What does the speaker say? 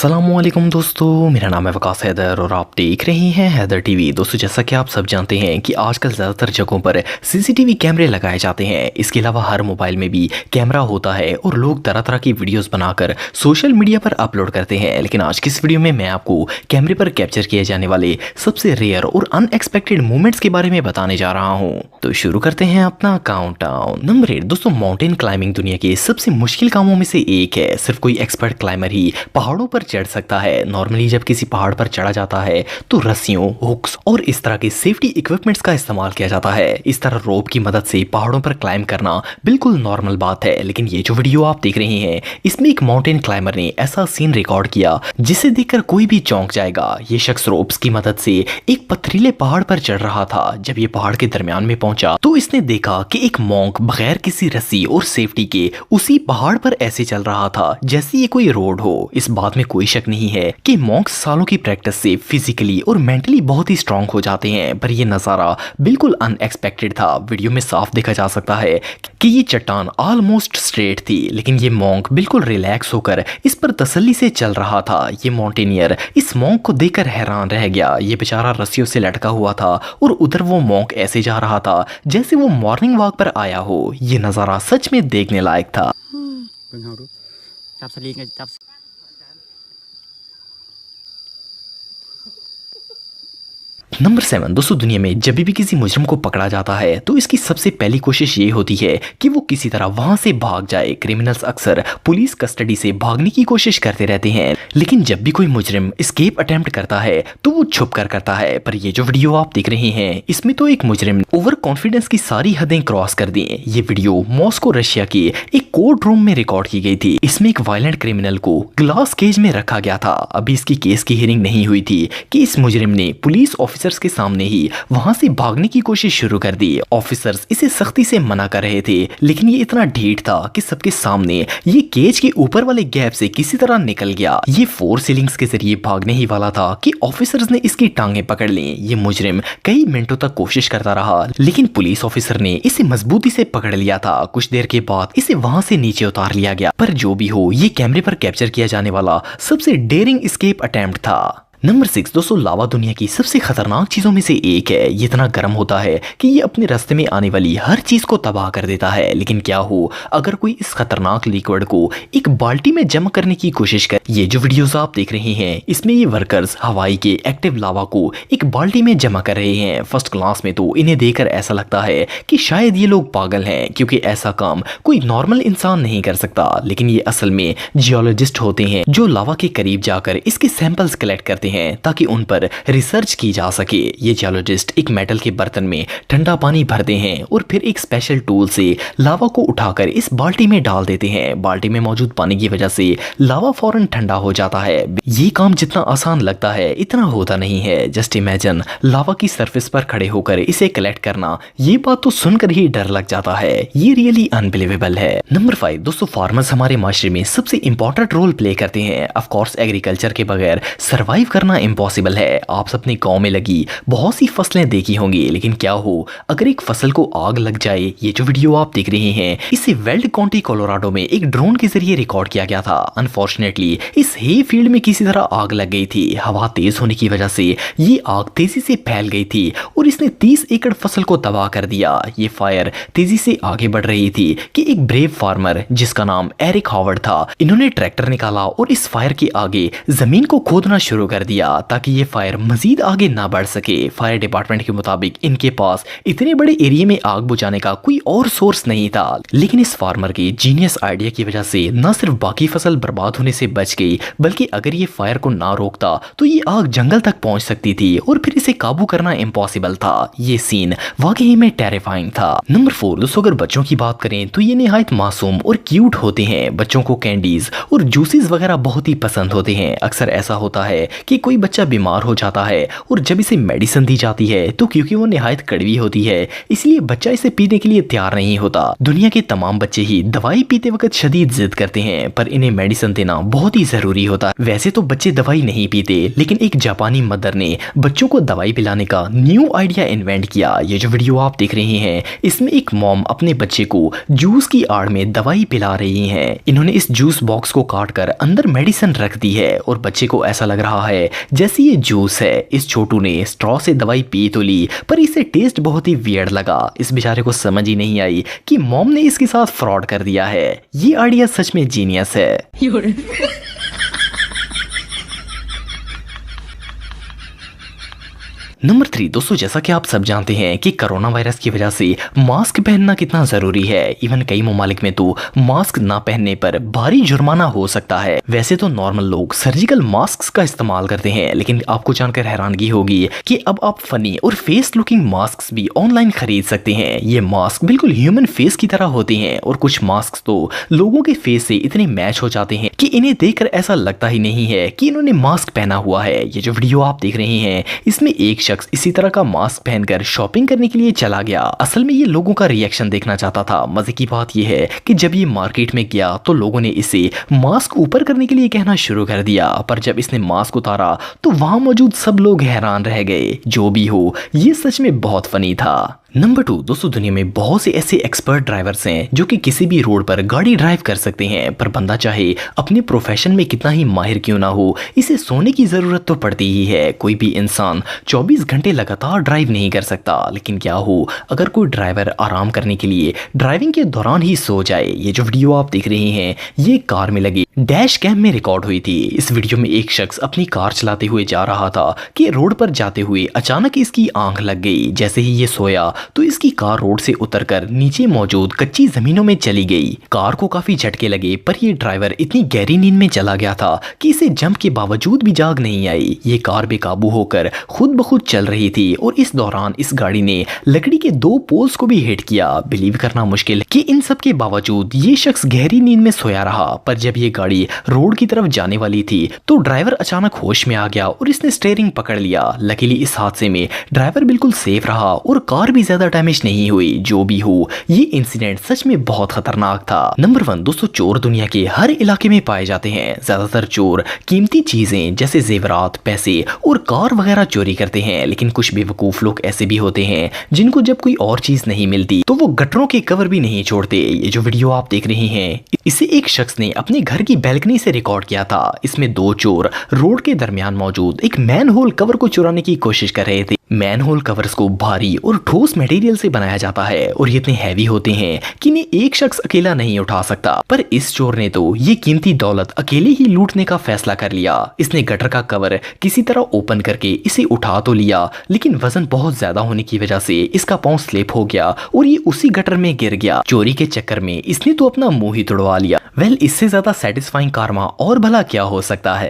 अस्सलामुअलैकुम दोस्तों, मेरा नाम है वकास हैदर और आप देख रहे हैं हैदर टीवी। दोस्तों, जैसा कि आप सब जानते हैं कि आजकल ज़्यादातर जगहों पर सीसीटीवी कैमरे लगाए जाते हैं। इसके अलावा हर मोबाइल में भी कैमरा होता है और लोग तरह तरह की वीडियोस बनाकर सोशल मीडिया पर अपलोड करते हैं। लेकिन आज की इस वीडियो में मैं आपको कैमरे पर कैप्चर किए जाने वाले सबसे रेयर और अनएक्सपेक्टेड मोमेंट्स के बारे में बताने जा रहा हूँ। तो शुरू करते हैं अपना काउंटडाउन। नंबर 8 दोस्तों, माउंटेन क्लाइंबिंग दुनिया के सबसे मुश्किल कामों में से एक है। सिर्फ कोई एक्सपर्ट क्लाइंबर ही पहाड़ों पर चढ़ सकता है। नॉर्मली जब किसी पहाड़ पर चढ़ा जाता है तो रस्सियों, हुक्स और इस तरह के सेफ्टी इक्विपमेंट्स का इस्तेमाल किया जाता है। इस तरह रोप की मदद से पहाड़ों पर क्लाइंब करना बिल्कुल नॉर्मल बात है। लेकिन ये जो वीडियो आप देख रहे हैं, इसमें एक माउंटेन क्लाइंबर ने ऐसा सीन रिकॉर्ड किया जिसे देखकर कोई भी चौंक जाएगा। ये शख्स रोप्स की मदद से एक पथरीले पहाड़ पर चढ़ रहा था। जब ये पहाड़ के दरमियान में पहुंचा तो इसने देखा कि एक मॉन्क बगैर किसी रस्सी और सेफ्टी के उसी पहाड़ पर ऐसे चल रहा था जैसे ये कोई रोड हो। इस बात में कोई शक नहीं है कि मॉन्क्स सालों की प्रैक्टिस से फिजिकली और मेंटली बहुत ही स्ट्रांग हो जाते हैं। पर ये नज़ारा बिल्कुल अनएक्सपेक्टेड था। वीडियो में साफ देखा जा सकता है कि ये चट्टान ऑलमोस्ट स्ट्रेट थी, लेकिन ये मॉन्क बिल्कुल रिलैक्स होकर इस पर तसल्ली से चल रहा था। ये माउंटेनियर इस मॉन्क को देखकर हैरान रह गया। ये बेचारा रस्सियों से लटका हुआ था और उधर वो मॉन्क ऐसे जा रहा था जैसे वो मॉर्निंग वॉक पर आया हो। ये नज़ारा सच में देखने लायक था। नंबर 7 दोस्तों, दुनिया में जब भी किसी मुजरिम को पकड़ा जाता है तो इसकी सबसे पहली कोशिश ये होती है कि वो किसी तरह वहां से भाग जाए। क्रिमिनल्स अक्सर पुलिस कस्टडी से भागने की कोशिश करते रहते हैं, लेकिन जब भी कोई मुजरिम एस्केप अटेम्प्ट करता है तो वो छुप कर करता है। पर ये जो वीडियो आप देख रहे हैं, इसमें तो एक मुजरिम ने ओवर कॉन्फिडेंस की सारी हदें क्रॉस कर दी। ये वीडियो मॉस्को रशिया के एक कोर्ट रूम में रिकॉर्ड की गई थी। इसमें एक वायलेंट क्रिमिनल को ग्लास केज में रखा गया था। अभी इसकी केस की हियरिंग नहीं हुई थी कि इस मुजरिम ने पुलिस ऑफिसर्स के सामने ही वहां से भागने की कोशिश शुरू कर दी। ऑफिसर्स इसे सख्ती से मना कर रहे थे, लेकिन ये इतना ढीठ था कि सबके सामने ये केज के ऊपर वाले गैप से किसी तरह निकल गया। ये 4 सीलिंग्स के जरिए भागने ही वाला था कि ऑफिसर्स ने इसकी टांगें पकड़ ली। ये मुजरिम कई मिनटों तक कोशिश करता रहा, लेकिन पुलिस ऑफिसर ने इसे मजबूती से पकड़ लिया था। कुछ देर के बाद इसे वहां से नीचे उतार लिया गया। पर जो भी हो, ये कैमरे पर कैप्चर किया जाने वाला सबसे डेयरिंग एस्केप अटेम्प्ट था। नंबर 6 दोस्तों, लावा दुनिया की सबसे खतरनाक चीजों में से एक है। ये इतना गर्म होता है कि ये अपने रास्ते में आने वाली हर चीज को तबाह कर देता है। लेकिन क्या हो अगर कोई इस खतरनाक लिक्विड को एक बाल्टी में जमा करने की कोशिश करे। ये जो वीडियोस आप देख रहे हैं, इसमें ये वर्कर्स हवाई के एक्टिव लावा को एक बाल्टी में जमा कर रहे हैं। फर्स्ट क्लास में तो इन्हें देखकर ऐसा लगता है कि शायद ये लोग पागल हैं, क्योंकि ऐसा काम कोई नॉर्मल इंसान नहीं कर सकता। लेकिन ये असल में जियोलॉजिस्ट होते हैं जो लावा के करीब जाकर इसके सैंपल्स कलेक्ट करते हैं ताकि उन पर रिसर्च की जा सके। ये जियोलॉजिस्ट एक मेटल के बर्तन में ठंडा पानी भरते हैं और फिर एक स्पेशल टूल से लावा को उठाकर इस बाल्टी में डाल देते हैं। बाल्टी में मौजूद पानी की वजह से लावा फौरन ठंडा हो जाता है। ये काम जितना आसान लगता है इतना होता नहीं है। जस्ट इमेजिन लावा की सरफेस पर खड़े होकर इसे कलेक्ट करना। ये बात तो सुनकर ही डर लग जाता है। ये रियली अनबिलीवेबल है। नंबर 5 दोस्तों, फार्मर्स हमारे माशरे में सबसे इंपॉर्टेंट रोल प्ले करते हैं। ऑफ कोर्स एग्रीकल्चर के बगैर सर्वाइव करना इम्पॉसिबल है। आप अपने गांव में लगी बहुत सी फसलें देखी होंगी, लेकिन क्या हो अगर एक फसल को आग लग जाए। ये जो वीडियो आप देख रहे हैं, इसे वेल्ड काउंटी कोलोराडो में एक ड्रोन के जरिए रिकॉर्ड किया गया था। अनफॉर्चुनेटली इस हे फील्ड में किसी तरह आग लग गई थी। हवा तेज होने की वजह से ये आग तेजी से फैल गई थी और इसने 30 एकड़ फसल को तबाह कर दिया। ये फायर तेजी से आगे बढ़ रही थी कि एक ब्रेव फार्मर जिसका नाम एरिक हॉवर्ड था, इन्होंने ट्रैक्टर निकाला और इस फायर के आगे जमीन को खोदना शुरू कर दिया ताकि ये फायर मजीद आगे ना बढ़ सके। फायर डिपार्टमेंट के मुताबिक इनके पास इतने बड़े एरिया में आग बुझाने का कोई और सोर्स नहीं था। लेकिन इस फार्मर के जीनियस आइडिया की वजह से न सिर्फ बाकी फसल बर्बाद होने से बच गई, बल्कि अगर ये फायर को ना रोकता तो ये आग जंगल तक पहुंच सकती थी और फिर इसे काबू करना इम्पॉसिबल था। ये सीन वाकई में टेरिफाइंग था। नंबर 4 दोस्तों, अगर बच्चों की बात करें तो ये निहायत मासूम और क्यूट होते हैं। बच्चों को कैंडीज और जूसेस वगैरह बहुत ही पसंद होते हैं। अक्सर ऐसा होता है कि कि कोई बच्चा बीमार हो जाता है और जब इसे मेडिसिन दी जाती है तो क्योंकि वो निहायत कड़वी होती है इसलिए बच्चा इसे पीने के लिए तैयार नहीं होता। दुनिया के तमाम बच्चे ही दवाई पीते वक्त शदीद जिद करते हैं, पर इन्हें मेडिसिन देना बहुत ही जरूरी होता है। वैसे तो बच्चे दवाई नहीं पीते, लेकिन एक जापानी मदर ने बच्चों को दवाई पिलाने का न्यू आइडिया इन्वेंट किया। ये जो वीडियो आप देख रहे हैं इसमें एक मॉम अपने बच्चे को जूस की आड़ में दवाई पिला रही है। इन्होंने इस जूस बॉक्स को काट कर अंदर मेडिसिन रख दी है और बच्चे को ऐसा लग रहा है जैसे ये जूस है। इस छोटू ने स्ट्रॉ से दवाई पी तो ली, पर इसे टेस्ट बहुत ही वियर्ड लगा। इस बेचारे को समझ ही नहीं आई कि मॉम ने इसके साथ फ्रॉड कर दिया है। ये आइडिया सच में जीनियस है। नंबर 3 दोस्तों, जैसा कि आप सब जानते हैं कि कोरोना वायरस की वजह से मास्क पहनना कितना जरूरी है। इवन कई ममालिक में तो मास्क ना पहनने पर भारी जुर्माना हो सकता है। वैसे तो नॉर्मल लोग सर्जिकल मास्क का इस्तेमाल करते हैं, लेकिन आपको जानकर हैरानगी होगी कि अब आप फनी और फेस लुकिंग मास्क भी ऑनलाइन खरीद सकते हैं। ये मास्क बिल्कुल ह्यूमन फेस की तरह होते हैं और कुछ मास्क तो लोगों के फेस से इतने मैच हो जाते हैं कि इन्हें देखकर ऐसा लगता ही नहीं है कि इन्होंने मास्क पहना हुआ है। ये जो वीडियो आप देख रहे हैं इसमें एक इसी तरह का मास्क पहनकर शॉपिंग करने के लिए चला गया। असल में ये लोगों का रिएक्शन देखना चाहता था। मजे की बात यह है कि जब ये मार्केट में गया तो लोगों ने इसे मास्क ऊपर करने के लिए कहना शुरू कर दिया, पर जब इसने मास्क उतारा तो वहां मौजूद सब लोग हैरान रह गए। जो भी हो, ये सच में बहुत फनी था। नंबर 2 दोस्तों, दुनिया में बहुत से ऐसे एक्सपर्ट ड्राइवर्स हैं जो कि किसी भी रोड पर गाड़ी ड्राइव कर सकते हैं, पर बंदा चाहे अपने प्रोफेशन में कितना ही माहिर क्यों ना हो, इसे सोने की जरूरत तो पड़ती ही है। कोई भी इंसान 24 घंटे लगातार ड्राइव नहीं कर सकता, लेकिन क्या हो अगर कोई ड्राइवर आराम करने के लिए ड्राइविंग के दौरान ही सो जाए। ये जो वीडियो आप देख रहे हैं ये कार में लगी डैश कैम में रिकॉर्ड हुई थी। इस वीडियो में एक शख्स अपनी कार चलाते हुए जा रहा था कि रोड पर जाते हुए अचानक इसकी आंख लग गई। जैसे ही ये सोया तो इसकी कार रोड से उतरकर नीचे मौजूद कच्ची जमीनों में चली गई। कार को काफी झटके लगे, पर ये ड्राइवर इतनी गहरी नींद में चला गया था कि इसे जंप के बावजूद भी जाग नहीं आई। ये कार बेकाबू होकर खुद ब खुद चल रही थी और इस दौरान इस गाड़ी ने लकड़ी के 2 पोल्स को भी हिट किया। बिलीव करना मुश्किल है कि इन सब के बावजूद ये शख्स गहरी नींद में सोया रहा। पर जब ये गाड़ी रोड की तरफ जाने वाली थी तो ड्राइवर अचानक होश में आ गया और इसने स्टीयरिंग पकड़ लिया। लकीली इस हादसे में ड्राइवर बिल्कुल सेफ रहा और कार भी ज्यादा डैमेज नहीं हुई। जो भी हो, ये इंसिडेंट सच में बहुत खतरनाक था। नंबर 1 दोस्तों, चोर दुनिया के हर इलाके में पाए जाते हैं। ज्यादातर चोर कीमती चीजें जैसे जेवरात, पैसे और कार वगैरह चोरी करते हैं, लेकिन कुछ बेवकूफ लोग ऐसे भी होते हैं जिनको जब कोई और चीज नहीं मिलती तो वो गटरों के कवर भी नहीं छोड़ते। ये जो वीडियो आप देख रहे हैं इसे एक शख्स ने अपने घर की बैल्कनी से रिकॉर्ड किया था। इसमें 2 चोर रोड के दरमियान मौजूद एक मैन होल कवर को चुराने की कोशिश कर रहे थे। मैन होल कवर्स को भारी और ठोस मटेरियल से बनाया जाता है और ये इतने हैवी होते हैं कि इन्हें एक शख्स अकेला नहीं उठा सकता। पर इस चोर ने तो ये कीमती दौलत अकेले ही लूटने का फैसला कर लिया। इसने गटर का कवर किसी तरह ओपन करके इसे उठा तो लिया, लेकिन वजन बहुत ज्यादा होने की वजह से इसका पांव स्लिप हो गया और ये उसी गटर में गिर गया। चोरी के चक्कर में इसने तो अपना मुंह ही तुड़वा लिया। वेल, इससे ज्यादा सेटिस्फाइंग कारमा और भला क्या हो सकता है।